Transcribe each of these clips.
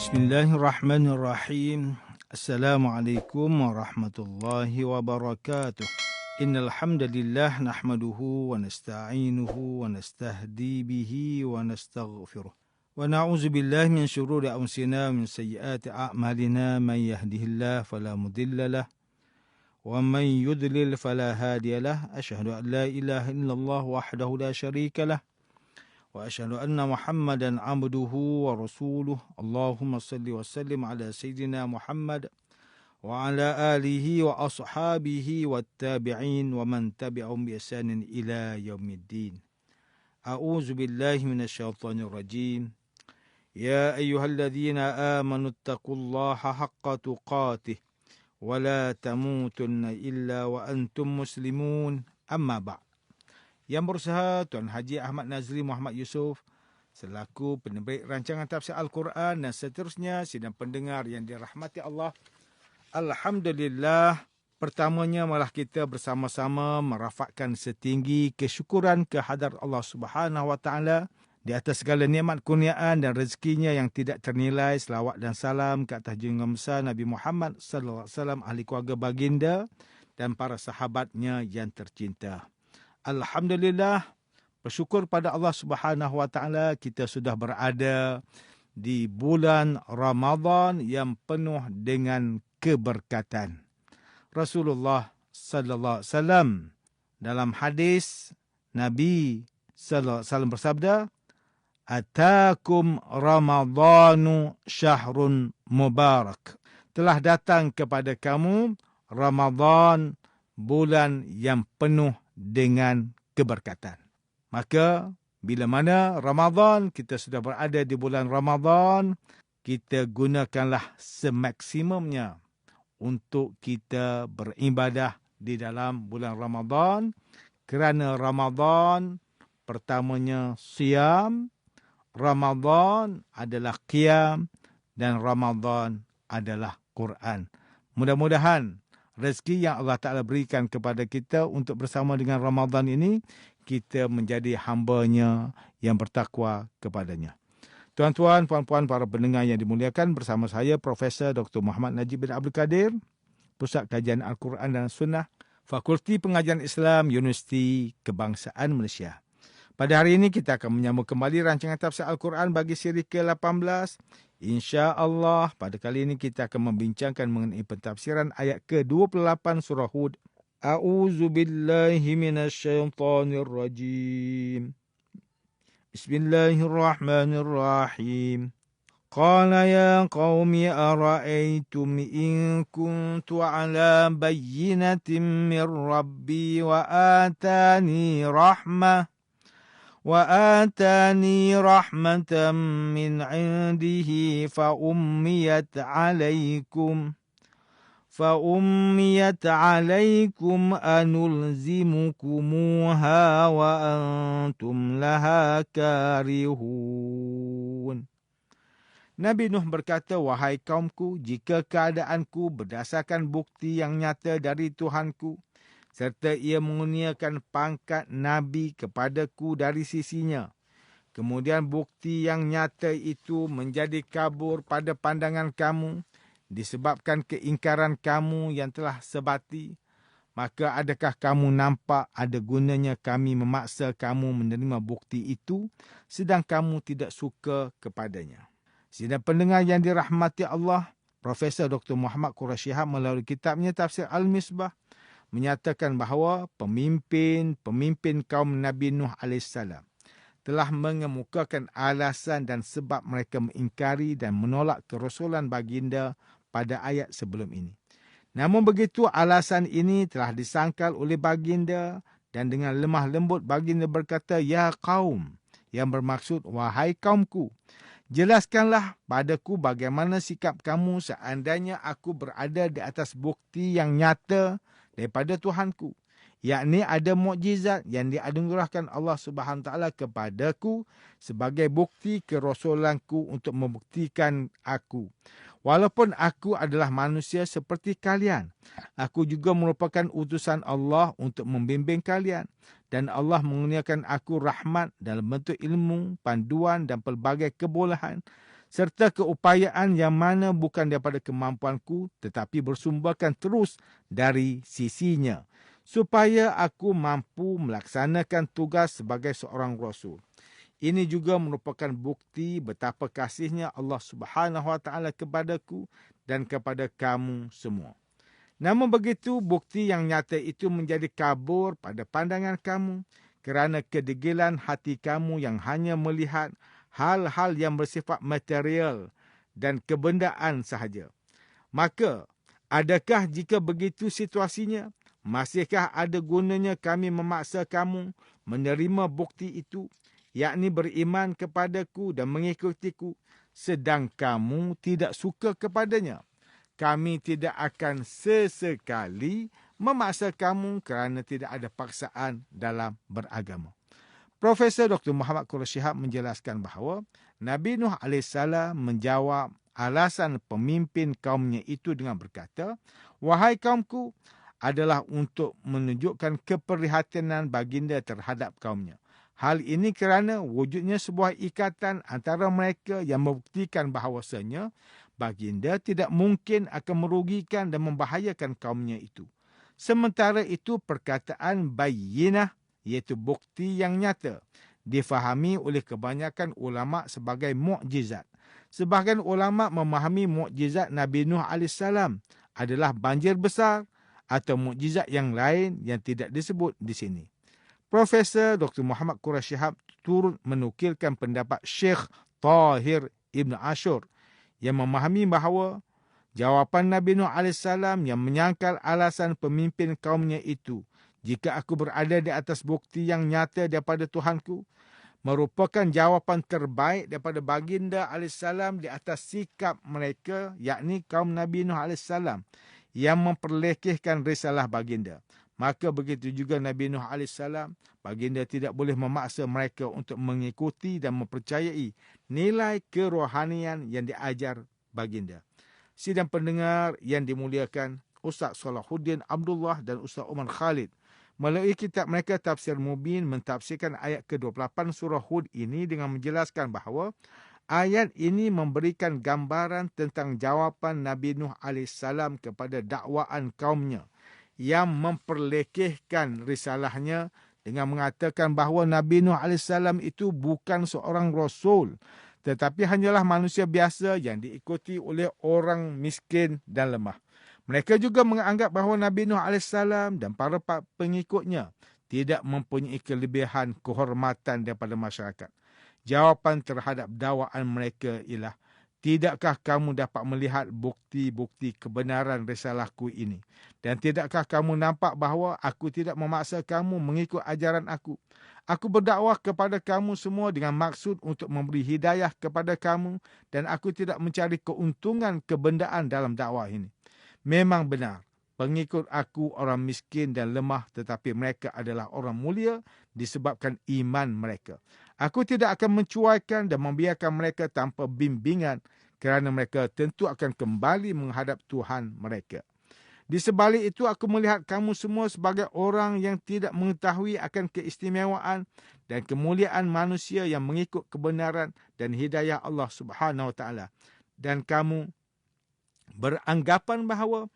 Bismillahirrahmanirrahim. Assalamualaikum warahmatullahi wabarakatuh. Innal hamdalillah nahmaduhu wa nasta'inuhu wa nastahdi bihi wa nastaghfiruh. Wa na'udzu billahi min shururi anfusina wa min sayyiati a'malina man yahdihillahu fala mudilla lahu wa man yudlil fala hadiya lahu. Asyhadu an la ilaha illallah wahdahu la syarika lahu wa asyhadu anna Muhammadan abduhu wa rasuluh. Allahumma salli wa sallim ala sayyidina Muhammad wa ala alihi wa ashabihi wa tabi'in wa man tabi'ahum bi ihsanin ila yaumiddin. A'udzu billahi minasyaitonir rajim. Ya ayyuhalladzina amanu taqullaha haqqa tuqatih wa la tamutunna illa wa antum muslimun. Amma ba'd. Yang berusaha Tuan Haji Ahmad Nazri Muhammad Yusof selaku penerbit rancangan tafsir Al-Quran dan seterusnya sidang pendengar yang dirahmati Allah. Alhamdulillah, pertamanya malah kita bersama-sama merafakkan setinggi kesyukuran kehadrat Allah Subhanahu Wa Taala di atas segala nikmat kurniaan dan rezekinya yang tidak ternilai. Selawat dan salam ke atas junjungan besar Nabi Muhammad sallallahu alaihi wasallam, ahli keluarga baginda dan para sahabatnya yang tercinta. Alhamdulillah, bersyukur pada Allah Subhanahu Wa Taala kita sudah berada di bulan Ramadan yang penuh dengan keberkatan. Rasulullah sallallahu alaihi wasallam dalam hadis Nabi sallallahu alaihi wasallam bersabda, "Atakum Ramadhanu syahrun mubarak." Telah datang kepada kamu Ramadan, bulan yang penuh dengan keberkatan. Maka bila mana Ramadan, kita sudah berada di bulan Ramadan, kita gunakanlah semaksimumnya untuk kita beribadah di dalam bulan Ramadan, kerana Ramadan pertamanya siam, Ramadan adalah qiyam, dan Ramadan adalah Quran. Mudah-mudahan rezeki yang Allah Ta'ala berikan kepada kita untuk bersama dengan Ramadan ini, kita menjadi hamba-Nya yang bertakwa kepadanya. Tuan-tuan, puan-puan, para pendengar yang dimuliakan, bersama saya Profesor Dr. Muhammad Najib bin Abdul Kadir, Pusat Kajian Al-Quran dan Sunnah, Fakulti Pengajian Islam, Universiti Kebangsaan Malaysia. Pada hari ini kita akan menyambung kembali rancangan tafsir Al-Quran bagi siri ke-18. InsyaAllah pada kali ini kita akan membincangkan mengenai pentafsiran ayat ke-28 surah Hud. A'udzu billahi minasyaitonir rajim. Bismillahirrahmanirrahim. Qala ya qaumi ara'aytum in kuntu ala bayyinatin min rabbi wa atani رحمة من عنده فأميت عليكم أنلزمكموها وأنتم لها كارهون. Nabi Nuh berkata, wahai kaumku, jika keadaanku berdasarkan bukti yang nyata dari Tuhanku, serta ia mengurniakan pangkat Nabi kepadaku dari sisinya, kemudian bukti yang nyata itu menjadi kabur pada pandangan kamu, disebabkan keingkaran kamu yang telah sebati, maka adakah kamu nampak ada gunanya kami memaksa kamu menerima bukti itu, sedang kamu tidak suka kepadanya? Sidang pendengar yang dirahmati Allah, Profesor Dr. Muhammad Quraisy Shihab melalui kitabnya Tafsir Al-Misbah menyatakan bahawa pemimpin kaum Nabi Nuh AS telah mengemukakan alasan dan sebab mereka mengingkari dan menolak kerasulan baginda pada ayat sebelum ini. Namun begitu, alasan ini telah disangkal oleh baginda, dan dengan lemah lembut baginda berkata, ya kaum, yang bermaksud wahai kaumku, jelaskanlah padaku bagaimana sikap kamu seandainya aku berada di atas bukti yang nyata daripada Tuhanku, yakni ada mukjizat yang dianugerahkan Allah Subhanahu Taala kepadaku sebagai bukti kerasulanku untuk membuktikan aku. Walaupun aku adalah manusia seperti kalian, aku juga merupakan utusan Allah untuk membimbing kalian. Dan Allah mengurniakan aku rahmat dalam bentuk ilmu, panduan dan pelbagai kebolehan, serta keupayaan yang mana bukan daripada kemampuanku tetapi bersumberkan terus dari sisinya, supaya aku mampu melaksanakan tugas sebagai seorang Rasul. Ini juga merupakan bukti betapa kasihnya Allah Subhanahu Wa Taala kepadaku dan kepada kamu semua. Namun begitu, bukti yang nyata itu menjadi kabur pada pandangan kamu kerana kedegilan hati kamu yang hanya melihat hal-hal yang bersifat material dan kebendaan sahaja. Maka, adakah jika begitu situasinya, masihkah ada gunanya kami memaksa kamu menerima bukti itu, yakni beriman kepadaku dan mengikutiku, sedang kamu tidak suka kepadanya? Kami tidak akan sesekali memaksa kamu kerana tidak ada paksaan dalam beragama. Profesor Dr. Muhammad Quraish Shihab menjelaskan bahawa Nabi Nuh AS menjawab alasan pemimpin kaumnya itu dengan berkata, "Wahai kaumku," adalah untuk menunjukkan keprihatinan baginda terhadap kaumnya. Hal ini kerana wujudnya sebuah ikatan antara mereka yang membuktikan bahawasanya baginda tidak mungkin akan merugikan dan membahayakan kaumnya itu. Sementara itu, perkataan bayyinah, iaitu bukti yang nyata, difahami oleh kebanyakan ulama sebagai mukjizat. Sebahagian ulama memahami mukjizat Nabi Nuh AS adalah banjir besar atau mukjizat yang lain yang tidak disebut di sini. Profesor Dr. Muhammad Quraish Shihab turut menukilkan pendapat Syekh Tahir Ibn Ashur yang memahami bahawa jawapan Nabi Nuh AS yang menyangkal alasan pemimpin kaumnya itu, "Jika aku berada di atas bukti yang nyata daripada Tuhanku," merupakan jawapan terbaik daripada baginda AS di atas sikap mereka, yakni kaum Nabi Nuh AS yang memperlekehkan risalah baginda. Maka begitu juga Nabi Nuh AS, baginda tidak boleh memaksa mereka untuk mengikuti dan mempercayai nilai kerohanian yang diajar baginda. Sidang pendengar yang dimuliakan, Ustaz Salahuddin Abdullah dan Ustaz Umar Khalid melalui kitab mereka Tafsir Mubin mentafsirkan ayat ke-28 surah Hud ini dengan menjelaskan bahawa ayat ini memberikan gambaran tentang jawapan Nabi Nuh AS kepada dakwaan kaumnya yang memperlekehkan risalahnya dengan mengatakan bahawa Nabi Nuh AS itu bukan seorang Rasul, tetapi hanyalah manusia biasa yang diikuti oleh orang miskin dan lemah. Mereka juga menganggap bahawa Nabi Nuh AS dan para pengikutnya tidak mempunyai kelebihan kehormatan daripada masyarakat. Jawapan terhadap dakwaan mereka ialah, "Tidakkah kamu dapat melihat bukti-bukti kebenaran risalahku ini? Dan tidakkah kamu nampak bahawa aku tidak memaksa kamu mengikut ajaran aku? Aku berdakwah kepada kamu semua dengan maksud untuk memberi hidayah kepada kamu dan aku tidak mencari keuntungan kebendaan dalam dakwah ini. Memang benar, pengikut aku orang miskin dan lemah, tetapi mereka adalah orang mulia disebabkan iman mereka. Aku tidak akan mencuaikan dan membiarkan mereka tanpa bimbingan kerana mereka tentu akan kembali menghadap Tuhan mereka. Di sebalik itu, aku melihat kamu semua sebagai orang yang tidak mengetahui akan keistimewaan dan kemuliaan manusia yang mengikut kebenaran dan hidayah Allah Subhanahu Wa Taala. Dan kamu beranggapan bahawa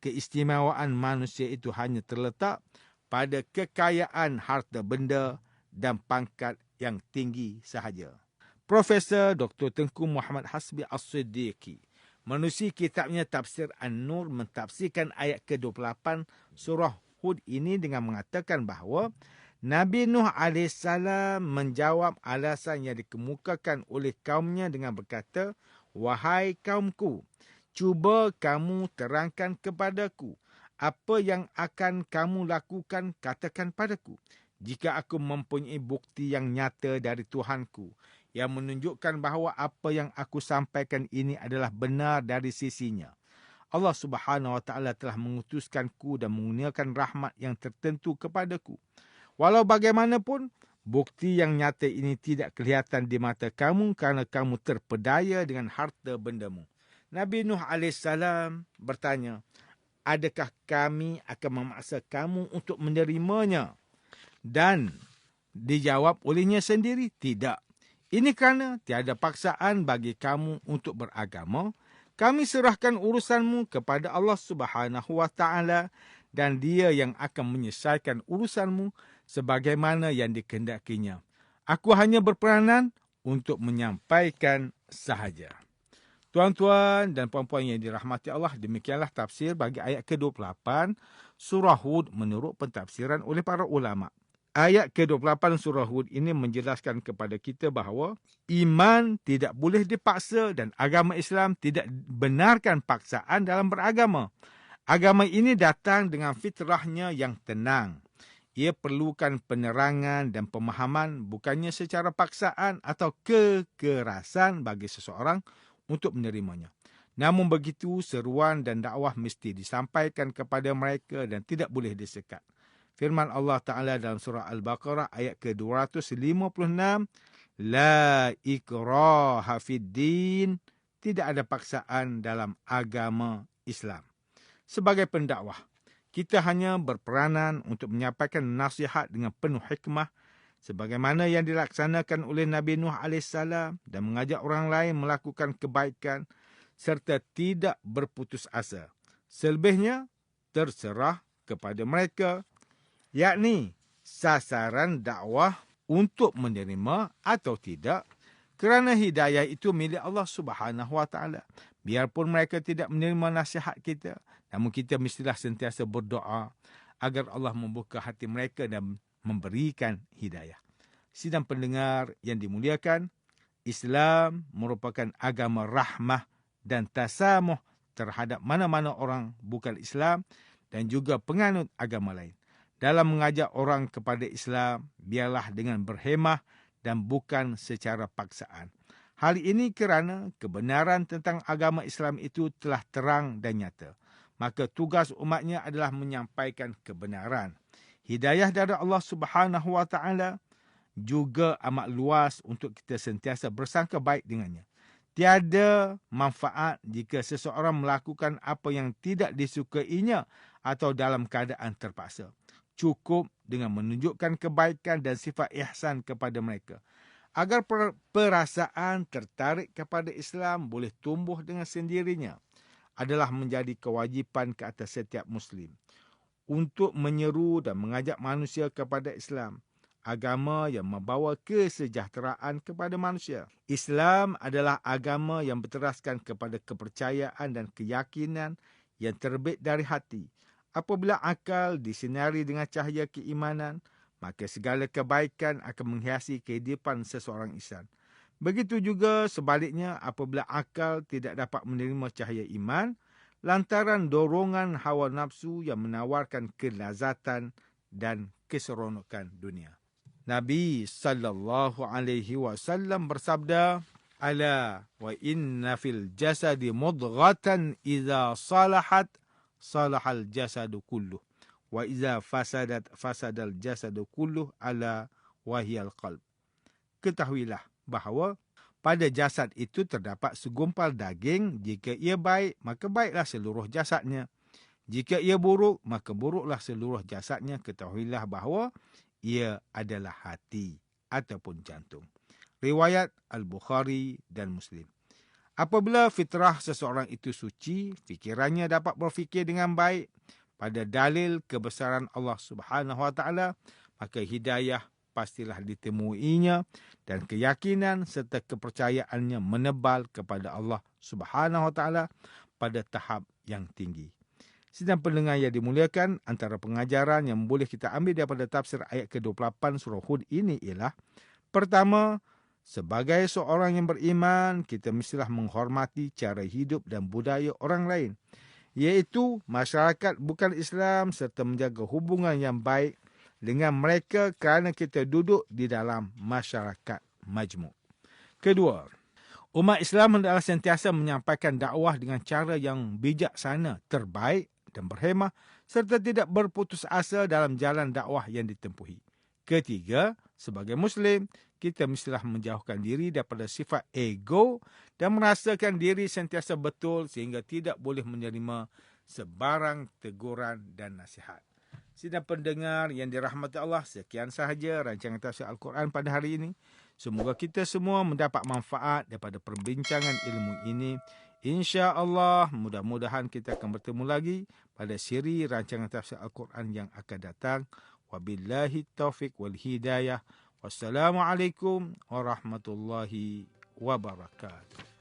keistimewaan manusia itu hanya terletak pada kekayaan harta benda dan pangkat yang tinggi sahaja." Profesor Dr. Tengku Muhammad Hasbi As-Siddiqi menerusi kitabnya Tafsir An-Nur mentafsirkan ayat ke-28 surah Hud ini dengan mengatakan bahawa Nabi Nuh AS menjawab alasan yang dikemukakan oleh kaumnya dengan berkata, "Wahai kaumku, cuba kamu terangkan kepadaku apa yang akan kamu lakukan, katakan padaku. Jika aku mempunyai bukti yang nyata dari Tuhanku yang menunjukkan bahawa apa yang aku sampaikan ini adalah benar dari sisinya. Allah Subhanahu Wa Taala telah mengutuskanku dan mengurniakan rahmat yang tertentu kepadaku. Walau bagaimanapun, bukti yang nyata ini tidak kelihatan di mata kamu kerana kamu terpedaya dengan harta bendamu." Nabi Nuh AS bertanya, "Adakah kami akan memaksa kamu untuk menerimanya?" Dan dijawab olehnya sendiri, "Tidak. Ini kerana tiada paksaan bagi kamu untuk beragama. Kami serahkan urusanmu kepada Allah Subhanahu wa Ta'ala dan Dia yang akan menyelesaikan urusanmu sebagaimana yang dikehendakinya. Aku hanya berperanan untuk menyampaikan sahaja. Tuan-tuan dan puan-puan yang dirahmati Allah, demikianlah tafsir bagi ayat ke-28 surah Hud menurut pentafsiran oleh para ulama. Ayat ke-28 surah Hud ini menjelaskan kepada kita bahawa iman tidak boleh dipaksa dan agama Islam tidak benarkan paksaan dalam beragama. Agama ini datang dengan fitrahnya yang tenang. Ia perlukan penerangan dan pemahaman bukannya secara paksaan atau kekerasan bagi seseorang untuk menerimanya. Namun begitu, seruan dan dakwah mesti disampaikan kepada mereka dan tidak boleh disekat. Firman Allah Ta'ala dalam surah Al-Baqarah ayat ke-256, La ikraha fid din, tidak ada paksaan dalam agama Islam. Sebagai pendakwah, kita hanya berperanan untuk menyampaikan nasihat dengan penuh hikmah sebagaimana yang dilaksanakan oleh Nabi Nuh AS dan mengajak orang lain melakukan kebaikan serta tidak berputus asa. Selebihnya terserah kepada mereka, yakni sasaran dakwah untuk menerima atau tidak, kerana hidayah itu milik Allah Subhanahu wa Ta'ala. Biarpun mereka tidak menerima nasihat kita, namun kita mestilah sentiasa berdoa agar Allah membuka hati mereka dan memberikan hidayah. Sidang pendengar yang dimuliakan, Islam merupakan agama rahmah dan tasamuh terhadap mana-mana orang bukan Islam dan juga penganut agama lain. Dalam mengajak orang kepada Islam, biarlah dengan berhemah dan bukan secara paksaan. Hal ini kerana kebenaran tentang agama Islam itu telah terang dan nyata. Maka tugas umatnya adalah menyampaikan kebenaran. Hidayah dari Allah Subhanahu wa Ta'ala juga amat luas untuk kita sentiasa bersangka baik dengannya. Tiada manfaat jika seseorang melakukan apa yang tidak disukainya atau dalam keadaan terpaksa. Cukup dengan menunjukkan kebaikan dan sifat ihsan kepada mereka. Agar perasaan tertarik kepada Islam boleh tumbuh dengan sendirinya, adalah menjadi kewajipan ke atas setiap Muslim untuk menyeru dan mengajak manusia kepada Islam, agama yang membawa kesejahteraan kepada manusia. Islam adalah agama yang berteraskan kepada kepercayaan dan keyakinan yang terbit dari hati. Apabila akal disinari dengan cahaya keimanan, maka segala kebaikan akan menghiasi kehidupan seseorang insan. Begitu juga sebaliknya, apabila akal tidak dapat menerima cahaya iman, lantaran dorongan hawa nafsu yang menawarkan kelazatan dan keseronokan dunia. Nabi SAW bersabda, Ala wa inna fil jasadi mudghatan idza salahat salahal jasadu kulluh wa idza fasadat fasadal jasadu kulluh ala wahiyal qalb. Ketahuilah bahawa pada jasad itu terdapat segumpal daging. Jika ia baik, maka baiklah seluruh jasadnya. Jika ia buruk, maka buruklah seluruh jasadnya. Ketahuilah bahawa ia adalah hati ataupun jantung. Riwayat Al-Bukhari dan Muslim. Apabila fitrah seseorang itu suci, fikirannya dapat berfikir dengan baik pada dalil kebesaran Allah Subhanahu wa Ta'ala, maka hidayah pastilah ditemuinya dan keyakinan serta kepercayaannya menebal kepada Allah Subhanahu wa Ta'ala pada tahap yang tinggi. Sidang pendengar yang dimuliakan, antara pengajaran yang boleh kita ambil daripada tafsir ayat ke-28 surah Hud ini ialah, pertama, sebagai seorang yang beriman, kita mestilah menghormati cara hidup dan budaya orang lain, iaitu masyarakat bukan Islam, serta menjaga hubungan yang baik dengan mereka kerana kita duduk di dalam masyarakat majmuk. Kedua, umat Islam adalah sentiasa menyampaikan dakwah dengan cara yang bijaksana, terbaik dan berhemah, serta tidak berputus asa dalam jalan dakwah yang ditempuhi. Ketiga, sebagai Muslim, kita mestilah menjauhkan diri daripada sifat ego dan merasakan diri sentiasa betul sehingga tidak boleh menerima sebarang teguran dan nasihat. Sidang pendengar yang dirahmati Allah, sekian sahaja rancangan tafsir Al-Quran pada hari ini. Semoga kita semua mendapat manfaat daripada perbincangan ilmu ini. Insya-Allah, mudah-mudahan kita akan bertemu lagi pada siri rancangan tafsir Al-Quran yang akan datang. Wabillahi taufiq wal hidayah. Wassalamualaikum warahmatullahi wabarakatuh.